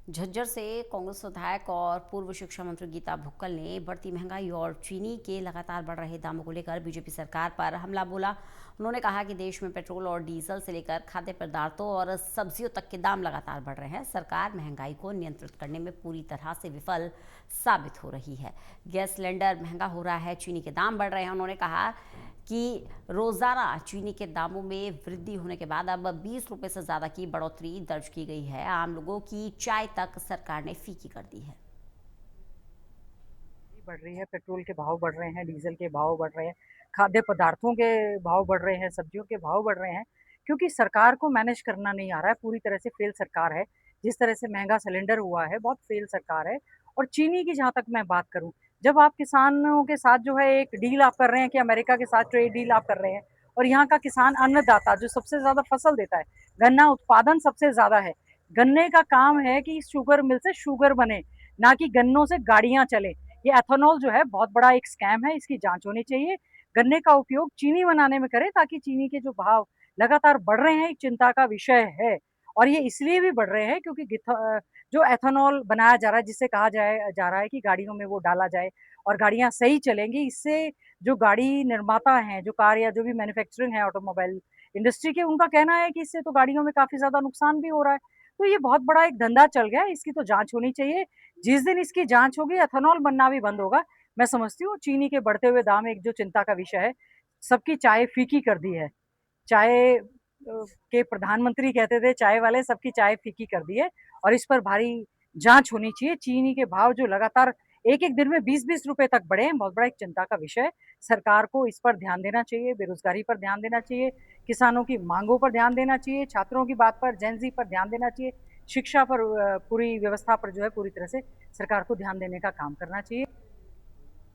झज्जर से कांग्रेस विधायक और पूर्व शिक्षा मंत्री गीता भुक्कल ने बढ़ती महंगाई और चीनी के लगातार बढ़ रहे दामों को लेकर बीजेपी सरकार पर हमला बोला। उन्होंने कहा कि देश में पेट्रोल और डीजल से लेकर खाद्य पदार्थों और सब्जियों तक के दाम लगातार बढ़ रहे हैं। सरकार महंगाई को नियंत्रित करने में पूरी तरह से विफल साबित हो रही है। गैस सिलेंडर महंगा हो रहा है, चीनी के दाम बढ़ रहे हैं। उन्होंने कहा कि रोजाना चीनी के दामों में वृद्धि होने के बाद अब 20 रुपए से ज्यादा की बढ़ोतरी दर्ज की गई है। आम लोगों की चाय तक सरकार ने फीकी कर दी है। बढ़ रही है, पेट्रोल के भाव बढ़ रहे हैं, डीजल के भाव बढ़ रहे हैं, खाद्य पदार्थों के भाव बढ़ रहे हैं, सब्जियों के भाव बढ़ रहे हैं, क्योंकि सरकार को मैनेज करना नहीं आ रहा है। पूरी तरह से फेल सरकार है। जिस तरह से महंगा सिलेंडर हुआ है, बहुत फेल सरकार है। और चीनी की जहाँ तक मैं बात करूँ, जब आप किसानों के साथ जो है एक डील आप कर रहे हैं कि अमेरिका के साथ ट्रेड डील आप कर रहे हैं, और यहाँ का किसान अन्नदाता जो सबसे ज्यादा फसल देता है, गन्ना उत्पादन सबसे ज्यादा है, गन्ने का काम है कि शुगर मिल से शुगर बने, ना कि गन्नों से गाड़ियां चले। ये एथेनॉल जो है बहुत बड़ा एक स्कैम है, इसकी जांच होनी चाहिए। गन्ने का उपयोग चीनी बनाने में करें ताकि चीनी के जो भाव लगातार बढ़ रहे हैं, एक चिंता का विषय है। और ये इसलिए भी बढ़ रहे हैं क्योंकि जो एथेनॉल बनाया जा रहा है, जिससे कहा जा रहा है कि गाड़ियों में वो डाला जाए और गाड़ियां सही चलेंगी, इससे जो गाड़ी निर्माता हैं, जो कार या जो भी मैन्युफैक्चरिंग है ऑटोमोबाइल इंडस्ट्री के, उनका कहना है कि इससे तो गाड़ियों में काफी ज्यादा नुकसान भी हो रहा है। तो ये बहुत बड़ा एक धंधा चल गया है, इसकी तो जांच होनी चाहिए। जिस दिन इसकी जांच होगी, एथेनॉल बनना भी बंद होगा। मैं समझती हूँ चीनी के बढ़ते हुए दाम एक जो चिंता का विषय है, सबकी चाय फीकी कर दी है। चाय के प्रधानमंत्री कहते थे चाय वाले, सबकी चाय फीकी कर दी है। और इस पर भारी जांच होनी चाहिए। चीनी के भाव जो लगातार एक एक दिन में 20-20 रुपए तक बढ़े हैं, बहुत बड़ा एक चिंता का विषय है। सरकार को इस पर ध्यान देना चाहिए, बेरोजगारी पर ध्यान देना चाहिए, किसानों की मांगों पर ध्यान देना चाहिए, छात्रों की बात पर, जेनजी पर ध्यान देना चाहिए, शिक्षा पर, पूरी व्यवस्था पर जो है पूरी तरह से सरकार को ध्यान देने का काम करना चाहिए।